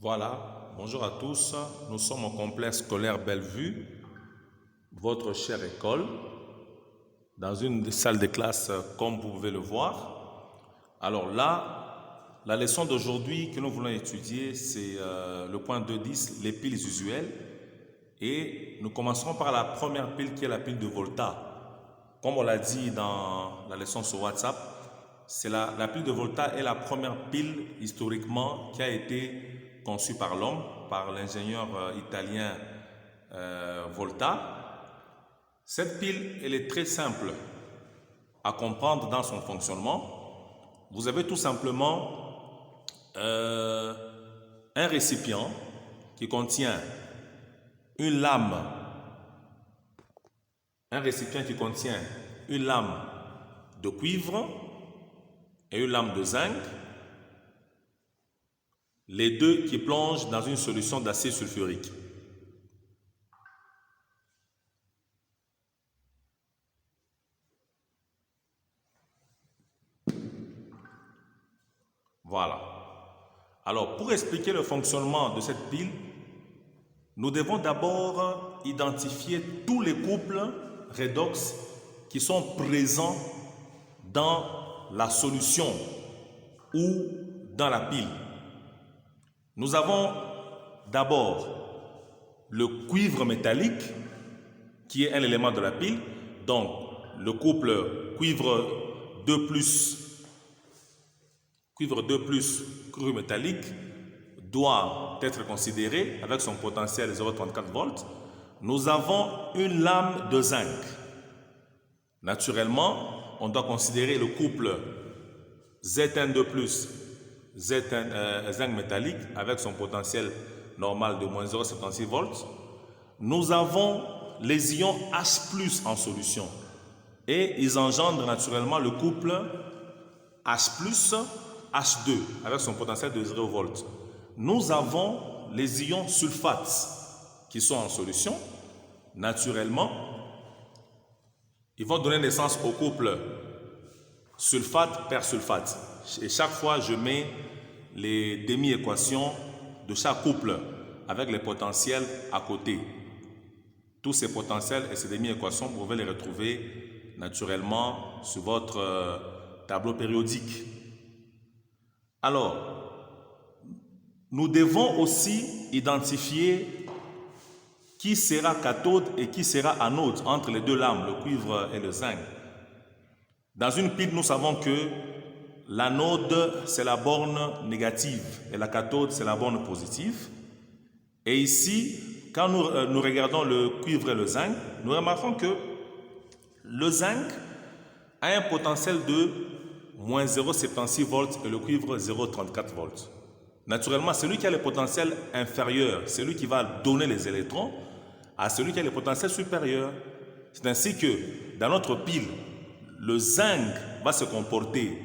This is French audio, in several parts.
Voilà, bonjour à tous. Nous sommes au complexe scolaire Bellevue, votre chère école, dans une salle de classe comme vous pouvez le voir. Alors là, la leçon d'aujourd'hui que nous voulons étudier, c'est le point 2.10, les piles usuelles. Et nous commencerons par la première pile qui est la pile de Volta. Comme on l'a dit dans la leçon sur WhatsApp, la pile de Volta est la première pile historiquement qui a été conçue par l'homme, par l'ingénieur italien Volta. Cette pile, elle est très simple à comprendre dans son fonctionnement. Vous avez tout simplement un récipient qui contient une lame, de cuivre et une lame de zinc, les deux qui plongent dans une solution d'acide sulfurique. Voilà. Alors, pour expliquer le fonctionnement de cette pile, nous devons d'abord identifier tous les couples redox qui sont présents dans la solution ou dans la pile. Nous avons d'abord le cuivre métallique qui est un élément de la pile. Donc, le couple cuivre 2+, cuivre métallique doit être considéré avec son potentiel de 0,34 volts. Nous avons une lame de zinc. Naturellement, on doit considérer le couple Zn2+, zinc métallique avec son potentiel normal de moins 0,76 volts. Nous avons les ions H+ en solution et ils engendrent naturellement le couple H+, H2 avec son potentiel de 0 volts. Nous avons les ions sulfates qui sont en solution. Naturellement, ils vont donner naissance au couple sulfate-persulfate. Et chaque fois, je mets les demi-équations de chaque couple avec les potentiels à côté. Tous ces potentiels et ces demi-équations, vous pouvez les retrouver naturellement sur votre tableau périodique. Alors, nous devons aussi identifier qui sera cathode et qui sera anode entre les deux lames, le cuivre et le zinc. Dans une pile, nous savons que l'anode, c'est la borne négative et la cathode, c'est la borne positive. Et ici, quand nous regardons le cuivre et le zinc, nous remarquons que le zinc a un potentiel de moins 0,76 volts et le cuivre 0,34 volts. Naturellement, celui qui a le potentiel inférieur, celui qui va donner les électrons, à celui qui a le potentiel supérieur. C'est ainsi que dans notre pile, le zinc va se comporter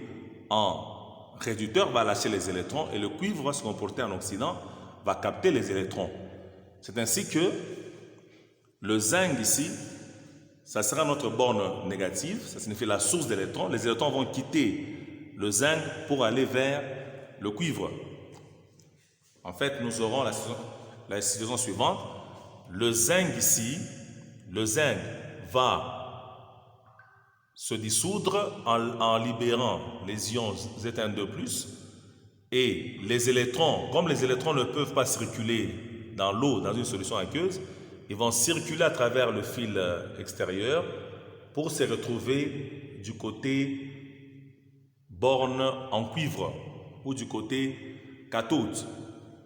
en réducteur, va lâcher les électrons, et le cuivre va se comporter en oxydant, va capter les électrons. C'est ainsi que le zinc ici, ça sera notre borne négative, ça signifie la source d'électrons. Les électrons vont quitter le zinc pour aller vers le cuivre. En fait, nous aurons la situation suivante. Le zinc ici, le zinc va se dissoudre en libérant les ions Zn2+, et les électrons, comme les électrons ne peuvent pas circuler dans l'eau, dans une solution aqueuse, ils vont circuler à travers le fil extérieur pour se retrouver du côté borne en cuivre ou du côté cathode.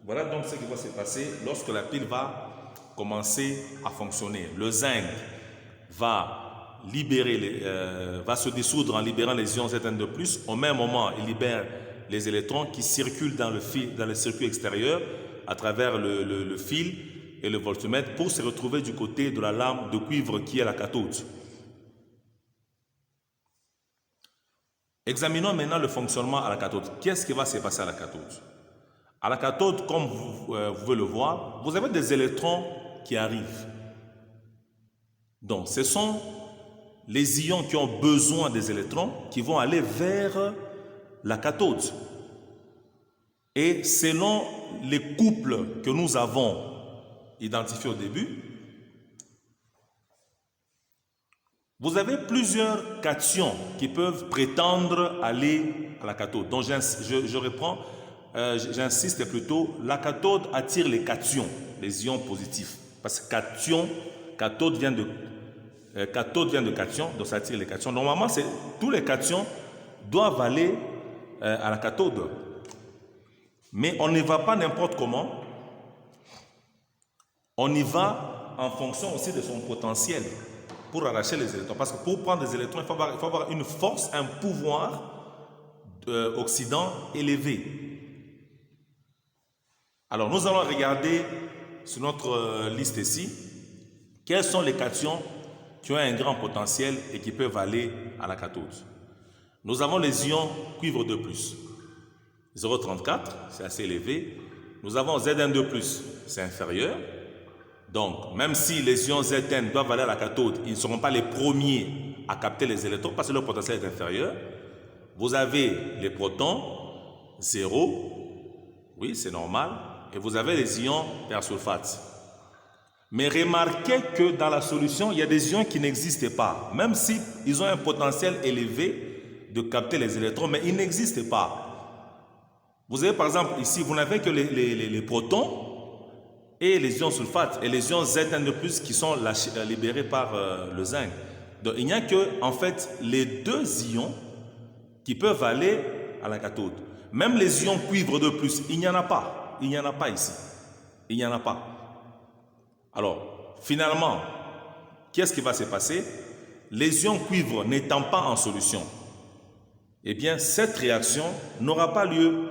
Voilà donc ce qui va se passer lorsque la pile va commencer à fonctionner. Le zinc va va se dissoudre en libérant les ions Zn2+. Au même moment, il libère les électrons qui circulent dans le circuit extérieur à travers le fil et le voltmètre pour se retrouver du côté de la lame de cuivre qui est la cathode. Examinons maintenant le fonctionnement à la cathode. Qu'est-ce qui va se passer à la cathode? À la cathode, comme vous pouvez le voir, vous avez des électrons qui arrivent. Donc, ce sont les ions qui ont besoin des électrons qui vont aller vers la cathode. Et selon les couples que nous avons identifiés au début, vous avez plusieurs cations qui peuvent prétendre aller à la cathode. Donc je reprends, j'insiste plutôt, la cathode attire les cations, les ions positifs. Parce que cathode vient de cation, donc ça attire les cations. Normalement, tous les cations doivent aller à la cathode. Mais on ne va pas n'importe comment. On y va en fonction aussi de son potentiel pour arracher les électrons. Parce que pour prendre des électrons, il faut avoir une force, un pouvoir oxydant élevé. Alors, nous allons regarder sur notre liste ici quels sont les cations qui ont un grand potentiel et qui peuvent aller à la cathode. Nous avons les ions cuivre 2+. 0,34, c'est assez élevé. Nous avons Zn2+, c'est inférieur. Donc, même si les ions Zn doivent aller à la cathode, ils ne seront pas les premiers à capter les électrons parce que leur potentiel est inférieur. Vous avez les protons, 0, oui, c'est normal. Et vous avez les ions persulfate. Mais remarquez que dans la solution, il y a des ions qui n'existent pas. Même s'ils ont un potentiel élevé de capter les électrons, mais ils n'existent pas. Vous avez par exemple ici, vous n'avez que les protons et les ions sulfate et les ions Zn2+, qui sont libérés par le zinc. Donc il n'y a que en fait les deux ions qui peuvent aller à la cathode. Même les ions cuivre 2+, il n'y en a pas. Il n'y en a pas ici. Il n'y en a pas. Alors, finalement, qu'est-ce qui va se passer? Les ions cuivre n'étant pas en solution, eh bien, cette réaction n'aura pas lieu.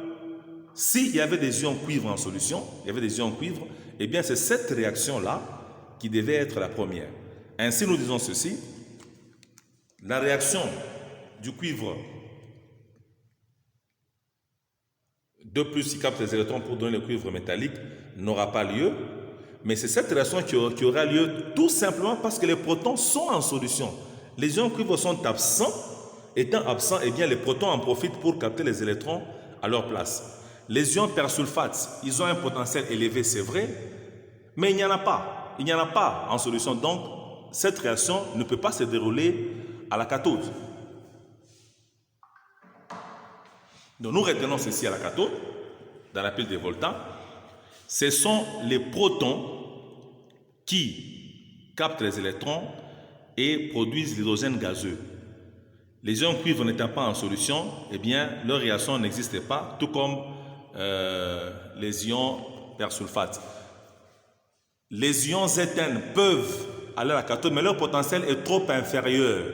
S'il y avait des ions cuivre en solution, eh bien, c'est cette réaction-là qui devait être la première. Ainsi, nous disons ceci, la réaction du cuivre 2+ qui capte les électrons pour donner le cuivre métallique n'aura pas lieu, mais c'est cette réaction qui aura lieu tout simplement parce que les protons sont en solution. Les ions cuivre sont absents. Étant absents, eh bien, les protons en profitent pour capter les électrons à leur place. Les ions persulfate, ils ont un potentiel élevé, c'est vrai, mais il n'y en a pas. Il n'y en a pas en solution. Donc, cette réaction ne peut pas se dérouler à la cathode. Donc, nous retenons ceci à la cathode, dans la pile de Volta. Ce sont les protons qui captent les électrons et produisent l'hydrogène gazeux. Les ions cuivre n'étant pas en solution, eh bien, leur réaction n'existe pas, tout comme les ions persulfate. Les ions Zn peuvent aller à la cathode, mais leur potentiel est trop inférieur.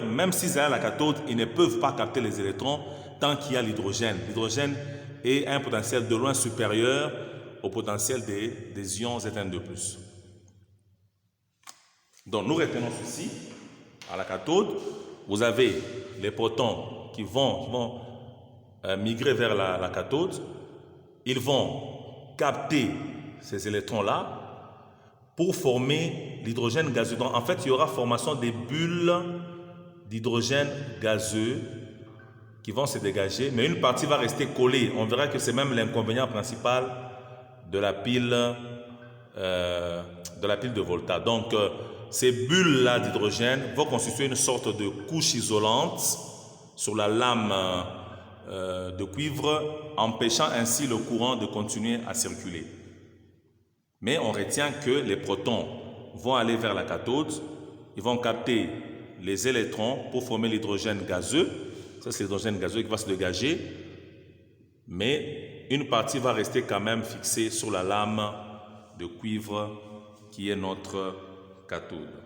Même s'ils allaient à la cathode, ils ne peuvent pas capter les électrons tant qu'il y a l'hydrogène. L'hydrogène est un potentiel de loin supérieur au potentiel des ions Zn2+. Donc, nous retenons ceci. À la cathode, vous avez les protons qui vont migrer vers la cathode. Ils vont capter ces électrons-là pour former l'hydrogène gazeux. Donc, en fait, il y aura formation des bulles d'hydrogène gazeux qui vont se dégager, mais une partie va rester collée. On verra que c'est même l'inconvénient principal de la pile de Volta. Donc, ces bulles-là d'hydrogène vont constituer une sorte de couche isolante sur la lame de cuivre, empêchant ainsi le courant de continuer à circuler. Mais on retient que les protons vont aller vers la cathode, ils vont capter les électrons pour former l'hydrogène gazeux. Ça, c'est l'hydrogène gazeux qui va se dégager, mais une partie va rester quand même fixée sur la lame de cuivre qui est notre cathode.